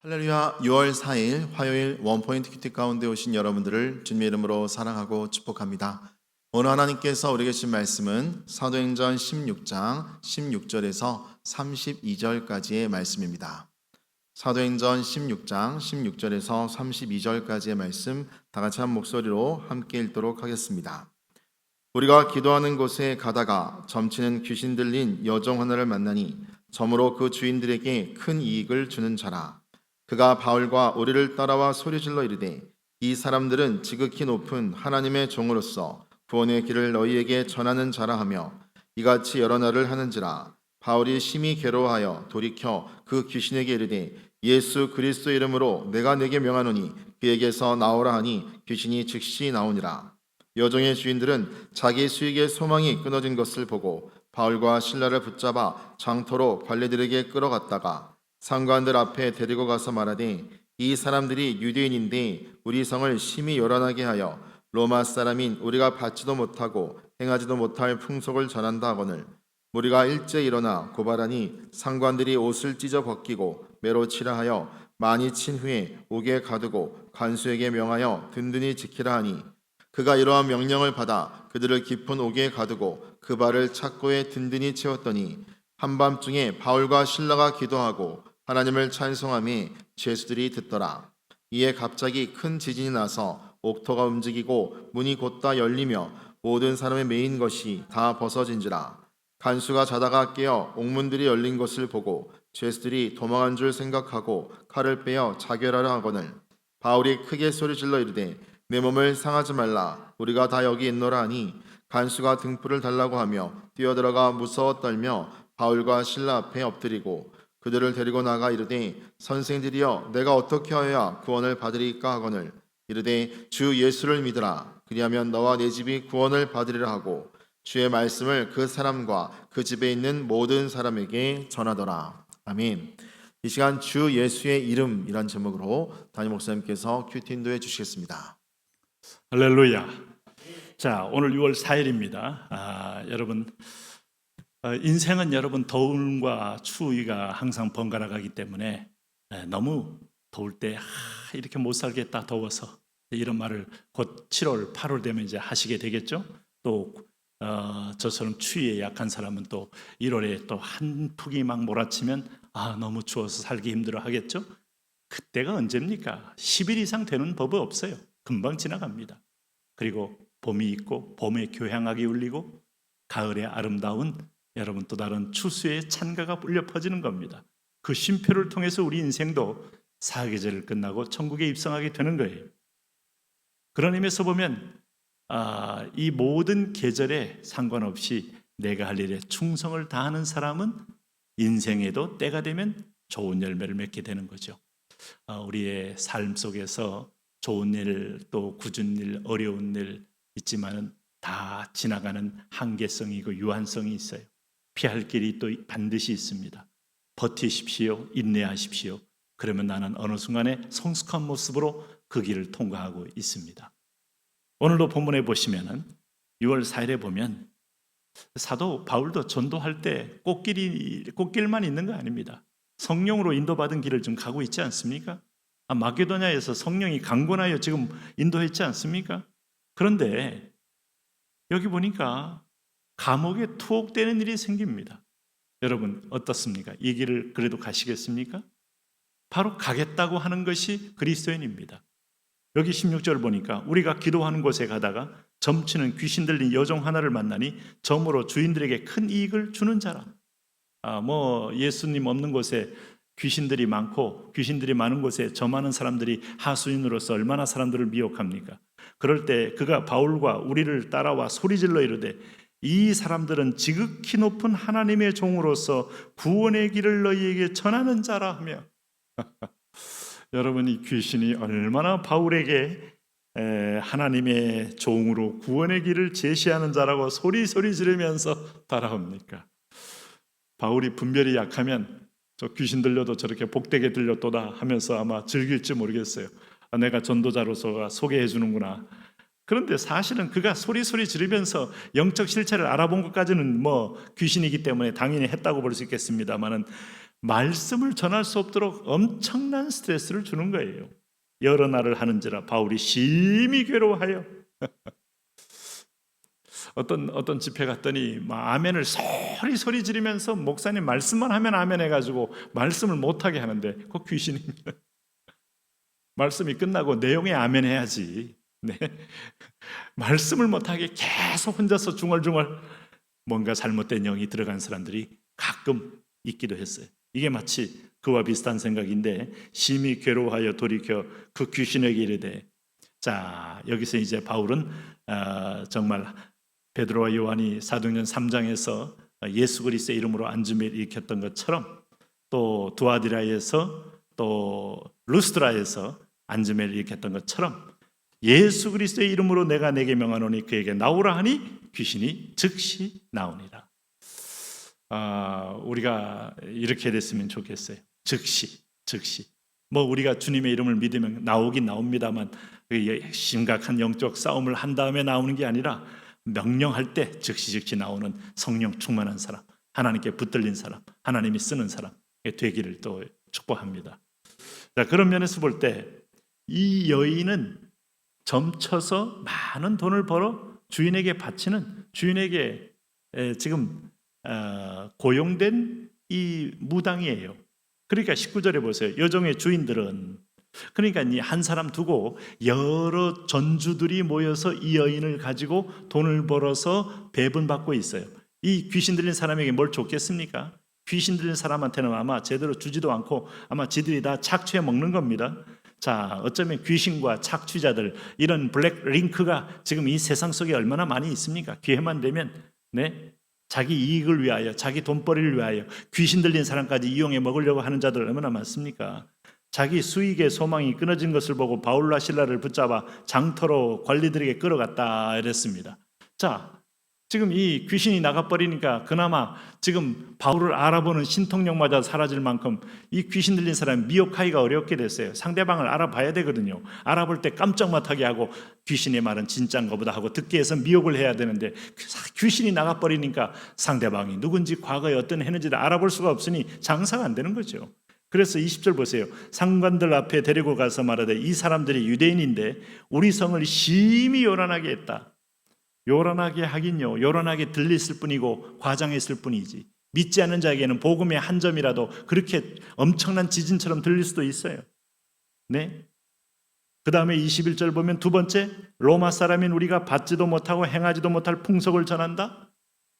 할렐루야. 6월 4일 화요일 원포인트 큐티 가운데 오신 여러분들을 주님의 이름으로 사랑하고 축복합니다. 오늘 하나님께서 우리에게 주신 말씀은 사도행전 16장 16절에서 32절까지의 말씀입니다. 사도행전 16장 16절에서 32절까지의 말씀 다 같이 한 목소리로 함께 읽도록 하겠습니다. 우리가 기도하는 곳에 가다가 점치는 귀신 들린 여종 하나를 만나니 점으로 그 주인들에게 큰 이익을 주는 자라. 그가 바울과 우리를 따라와 소리질러 이르되 이 사람들은 지극히 높은 하나님의 종으로서 구원의 길을 너희에게 전하는 자라 하며 이같이 여러 날을 하는지라. 바울이 심히 괴로워하여 돌이켜 그 귀신에게 이르되 예수 그리스도 이름으로 내가 내게 명하노니 그에게서 나오라 하니 귀신이 즉시 나오니라. 여종의 주인들은 자기 수익의 소망이 끊어진 것을 보고 바울과 실라를 붙잡아 장터로 관리들에게 끌어갔다가 상관들 앞에 데리고 가서 말하되 이 사람들이 유대인인데 우리 성을 심히 요란하게 하여 로마 사람인 우리가 받지도 못하고 행하지도 못할 풍속을 전한다 하거늘 무리가 일제 일어나 고발하니 상관들이 옷을 찢어 벗기고 매로 치라 하여 많이 친 후에 옥에 가두고 간수에게 명하여 든든히 지키라 하니 그가 이러한 명령을 받아 그들을 깊은 옥에 가두고 그 발을 착고에 든든히 채웠더니 한밤중에 바울과 실라가 기도하고 하나님을 찬송하며 죄수들이 듣더라. 이에 갑자기 큰 지진이 나서 옥토가 움직이고 문이 곧다 열리며 모든 사람의 메인 것이 다 벗어진지라. 간수가 자다가 깨어 옥문들이 열린 것을 보고 죄수들이 도망한 줄 생각하고 칼을 빼어 자결하려 하거늘 바울이 크게 소리질러 이르되 내 몸을 상하지 말라. 우리가 다 여기 있노라 하니 간수가 등불을 달라고 하며 뛰어들어가 무서워 떨며 바울과 실라 앞에 엎드리고 그들을 데리고 나가 이르되 선생들이여 내가 어떻게 하여야 구원을 받으리까 하거늘 이르되 주 예수를 믿으라. 그리하면 너와 내 집이 구원을 받으리라 하고 주의 말씀을 그 사람과 그 집에 있는 모든 사람에게 전하더라. 아멘. 이 시간 주 예수의 이름이란 제목으로 담임 목사님께서 큐티 인도해 주시겠습니다. 할렐루야. 자, 오늘 6월 4일입니다. 여러분, 인생은 여러분 더움과 추위가 항상 번갈아 가기 때문에 너무 더울 때 이렇게 못 살겠다 더워서 이런 말을 곧 7월 8월 되면 이제 하시게 되겠죠. 또 저처럼 추위에 약한 사람은 또 1월에 또 한풍이 막 몰아치면 너무 추워서 살기 힘들어 하겠죠. 그때가 언제입니까? 10일 이상 되는 법은 없어요. 금방 지나갑니다. 그리고 봄이 있고 봄의 교향악이 울리고 가을의 아름다운 여러분 또 다른 추수의 찬가가 울려 퍼지는 겁니다. 그 쉼표를 통해서 우리 인생도 사계절을 끝나고 천국에 입성하게 되는 거예요. 그런 의미에서 보면 이 모든 계절에 상관없이 내가 할 일에 충성을 다하는 사람은 인생에도 때가 되면 좋은 열매를 맺게 되는 거죠. 우리의 삶 속에서 좋은 일, 또 굳은 일, 어려운 일 있지만은 다 지나가는 한계성이고 유한성이 있어요. 피할 길이 또 반드시 있습니다. 버티십시오. 인내하십시오. 그러면 나는 어느 순간에 성숙한 모습으로 그 길을 통과하고 있습니다. 오늘도 본문에 보시면은 6월 4일에 보면 사도 바울도 전도할 때 꽃길만 있는 거 아닙니다. 성령으로 인도받은 길을 좀 가고 있지 않습니까? 마게도냐에서 성령이 강권하여 지금 인도했지 않습니까? 그런데 여기 보니까 감옥에 투옥되는 일이 생깁니다. 여러분 어떻습니까? 이 길을 그래도 가시겠습니까? 바로 가겠다고 하는 것이 그리스도인입니다. 여기 16절 보니까 우리가 기도하는 곳에 가다가 점치는 귀신 들린 여종 하나를 만나니 점으로 주인들에게 큰 이익을 주는 자라. 예수님 없는 곳에 귀신들이 많고 귀신들이 많은 곳에 저 많은 사람들이 하수인으로서 얼마나 사람들을 미혹합니까? 그럴 때 그가 바울과 우리를 따라와 소리질러 이르되 이 사람들은 지극히 높은 하나님의 종으로서 구원의 길을 너희에게 전하는 자라 하며 여러분 이 귀신이 얼마나 바울에게 하나님의 종으로 구원의 길을 제시하는 자라고 소리 지르면서 따라옵니까? 바울이 분별이 약하면 저 귀신 들려도 저렇게 복되게 들렸도다 하면서 아마 즐길지 모르겠어요. 내가 전도자로서 소개해 주는구나. 그런데 사실은 그가 소리 지르면서 영적 실체를 알아본 것까지는 귀신이기 때문에 당연히 했다고 볼 수 있겠습니다만은 말씀을 전할 수 없도록 엄청난 스트레스를 주는 거예요. 여러 날을 하는지라 바울이 심히 괴로워하여 어떤 집회 갔더니 막 아멘을 소리 지르면서 목사님 말씀만 하면 아멘 해가지고 말씀을 못하게 하는데 그 귀신입니다. 말씀이 끝나고 내용에 아멘 해야지. 네. 말씀을 못하게 계속 혼자서 중얼중얼 뭔가 잘못된 영이 들어간 사람들이 가끔 있기도 했어요. 이게 마치 그와 비슷한 생각인데 심히 괴로워하여 돌이켜 그 귀신에게 이르되, 자 여기서 이제 바울은 정말 베드로와 요한이 사도행전 3장에서 예수 그리스도의 이름으로 안주매를 일으켰던 것처럼 또 두아디라에서 또 루스드라에서 안주매를 일으켰던 것처럼 예수 그리스도의 이름으로 내가 내게 명하노니 그에게 나오라 하니 귀신이 즉시 나오니라. 우리가 이렇게 됐으면 좋겠어요. 즉시. 뭐 우리가 주님의 이름을 믿으면 나오긴 나옵니다만 심각한 영적 싸움을 한 다음에 나오는 게 아니라 명령할 때 즉시 나오는 성령 충만한 사람, 하나님께 붙들린 사람, 하나님이 쓰는 사람 되기를 또 축복합니다. 자, 그런 면에서 볼 때 이 여인은 점쳐서 많은 돈을 벌어 주인에게 바치는, 주인에게 지금 고용된 이 무당이에요. 그러니까 19절에 보세요. 여종의 주인들은, 그러니까 이 한 사람 두고 여러 전주들이 모여서 이 여인을 가지고 돈을 벌어서 배분받고 있어요. 이 귀신 들린 사람에게 뭘 줬겠습니까? 귀신 들린 사람한테는 아마 제대로 주지도 않고 아마 지들이 다 착취해 먹는 겁니다. 자, 어쩌면 귀신과 착취자들, 이런 블랙 링크가 지금 이 세상 속에 얼마나 많이 있습니까? 기회만 되면 자기 이익을 위하여, 자기 돈벌이를 위하여 귀신 들린 사람까지 이용해 먹으려고 하는 자들 얼마나 많습니까? 자기 수익의 소망이 끊어진 것을 보고 바울과 실라를 붙잡아 장터로 관리들에게 끌어갔다 이랬습니다. 자, 지금 이 귀신이 나가버리니까 그나마 지금 바울을 알아보는 신통력마저 사라질 만큼 이 귀신 들린 사람이 미혹하기가 어렵게 됐어요. 상대방을 알아봐야 되거든요. 알아볼 때 깜짝 못하게 하고 귀신의 말은 진짜인가 보다 하고 듣기 위해서 미혹을 해야 되는데 귀신이 나가버리니까 상대방이 누군지 과거에 어떤 했는지를 알아볼 수가 없으니 장사가 안 되는 거죠. 그래서 20절 보세요. 상관들 앞에 데리고 가서 말하되 이 사람들이 유대인인데 우리 성을 심히 요란하게 했다. 요란하게 하긴요, 요란하게 들렸을 뿐이고 과장했을 뿐이지, 믿지 않는 자에게는 복음의 한 점이라도 그렇게 엄청난 지진처럼 들릴 수도 있어요. 네. 그 다음에 21절 보면 두 번째, 로마 사람인 우리가 받지도 못하고 행하지도 못할 풍속을 전한다.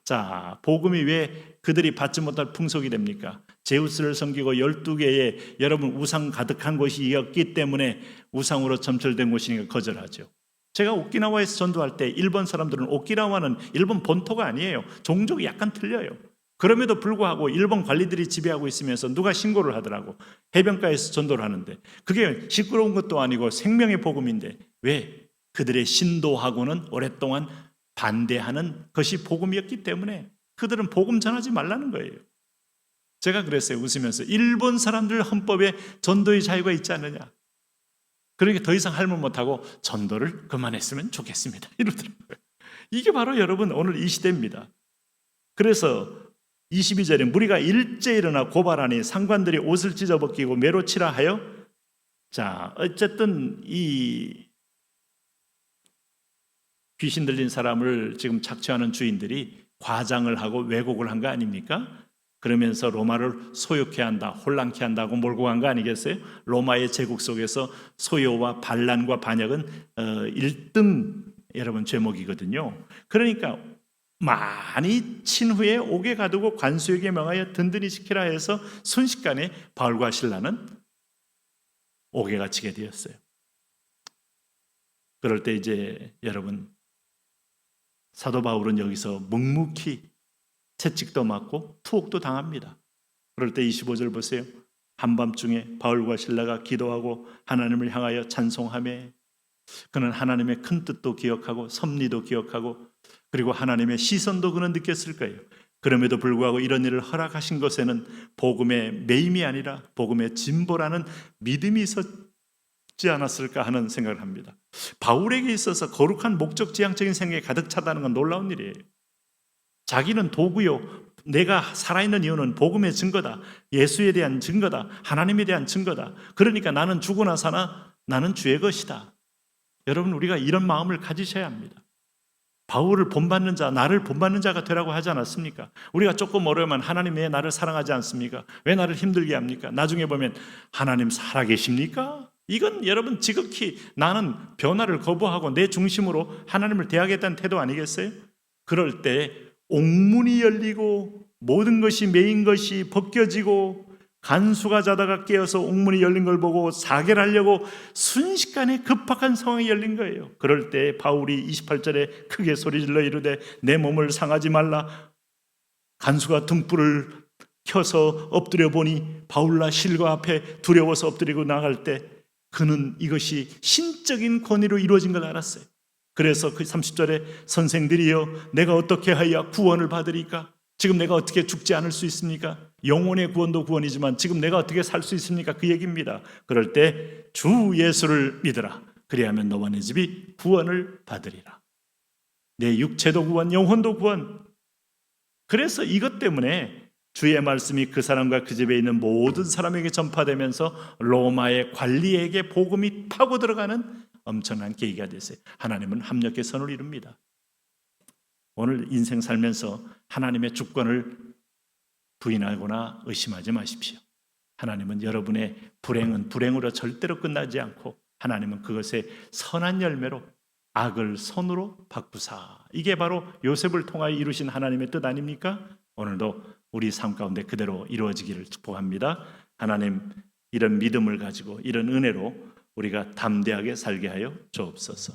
자, 복음이 왜 그들이 받지 못할 풍속이 됩니까? 제우스를 섬기고 12개의 여러분 우상 가득한 곳이었기 때문에 우상으로 점철된 곳이니까 거절하죠. 제가 오키나와에서 전도할 때 일본 사람들은, 오키나와는 일본 본토가 아니에요. 종족이 약간 틀려요. 그럼에도 불구하고 일본 관리들이 지배하고 있으면서 누가 신고를 하더라고. 해변가에서 전도를 하는데 그게 시끄러운 것도 아니고 생명의 복음인데 왜? 그들의 신도하고는 오랫동안 반대하는 것이 복음이었기 때문에 그들은 복음 전하지 말라는 거예요. 제가 그랬어요. 웃으면서, 일본 사람들 헌법에 전도의 자유가 있지 않느냐. 그러니까 더 이상 할말 못하고 전도를 그만했으면 좋겠습니다 이러더라고요. 이게 바로 여러분 오늘 이 시대입니다. 그래서 22절에 무리가 일제 일어나 고발하니 상관들이 옷을 찢어벗기고 매로 치라 하여, 자 어쨌든 이 귀신 들린 사람을 지금 착취하는 주인들이 과장을 하고 왜곡을 한 거 아닙니까? 그러면서 로마를 소욕케 한다, 혼란케 한다고 몰고 간 거 아니겠어요? 로마의 제국 속에서 소요와 반란과 반역은 1등 여러분 죄목이거든요. 그러니까 많이 친 후에 옥에 가두고 관수에게 명하여 든든히 지키라 해서 순식간에 바울과 실라는 옥에 갇히게 되었어요. 그럴 때 이제 여러분 사도 바울은 여기서 묵묵히 채찍도 맞고 투옥도 당합니다. 그럴 때 25절 보세요. 한밤중에 바울과 실라가 기도하고 하나님을 향하여 찬송하며, 그는 하나님의 큰 뜻도 기억하고 섭리도 기억하고 그리고 하나님의 시선도 그는 느꼈을 거예요. 그럼에도 불구하고 이런 일을 허락하신 것에는 복음의 매임이 아니라 복음의 진보라는 믿음이 있었지 않았을까 하는 생각을 합니다. 바울에게 있어서 거룩한 목적 지향적인 생각이 가득 차다는 건 놀라운 일이에요. 자기는 도구요, 내가 살아있는 이유는 복음의 증거다. 예수에 대한 증거다. 하나님에 대한 증거다. 그러니까 나는 죽으나 사나 나는 주의 것이다. 여러분, 우리가 이런 마음을 가지셔야 합니다. 바울을 본받는 자, 나를 본받는 자가 되라고 하지 않았습니까? 우리가 조금 어려우면 하나님 왜 나를 사랑하지 않습니까? 왜 나를 힘들게 합니까? 나중에 보면 하나님 살아계십니까? 이건 여러분 지극히 나는 변화를 거부하고 내 중심으로 하나님을 대하겠다는 태도 아니겠어요? 그럴 때 옥문이 열리고 모든 것이 메인 것이 벗겨지고 간수가 자다가 깨어서 옥문이 열린 걸 보고 사결하려고 순식간에 급박한 상황이 열린 거예요. 그럴 때 바울이 28절에 크게 소리질러 이르되 내 몸을 상하지 말라. 간수가 등불을 켜서 엎드려 보니 바울과 실과 앞에 두려워서 엎드리고 나갈 때 그는 이것이 신적인 권위로 이루어진 걸 알았어요. 그래서 그 30절에 선생들이여 내가 어떻게 하여 구원을 받으리까? 지금 내가 어떻게 죽지 않을 수 있습니까? 영혼의 구원도 구원이지만 지금 내가 어떻게 살 수 있습니까? 그 얘기입니다. 그럴 때 주 예수를 믿으라. 그리하면 너와 내 집이 구원을 받으리라. 내 육체도 구원, 영혼도 구원. 그래서 이것 때문에 주의 말씀이 그 사람과 그 집에 있는 모든 사람에게 전파되면서 로마의 관리에게 복음이 파고 들어가는 엄청난 계기가 됐어요. 하나님은 합력의 선을 이룹니다. 오늘 인생 살면서 하나님의 주권을 부인하거나 의심하지 마십시오. 하나님은 여러분의 불행은 불행으로 절대로 끝나지 않고 하나님은 그것의 선한 열매로 악을 선으로 바꾸사. 이게 바로 요셉을 통하여 이루신 하나님의 뜻 아닙니까? 오늘도 우리 삶 가운데 그대로 이루어지기를 축복합니다. 하나님, 이런 믿음을 가지고 이런 은혜로 우리가 담대하게 살게 하여 주옵소서.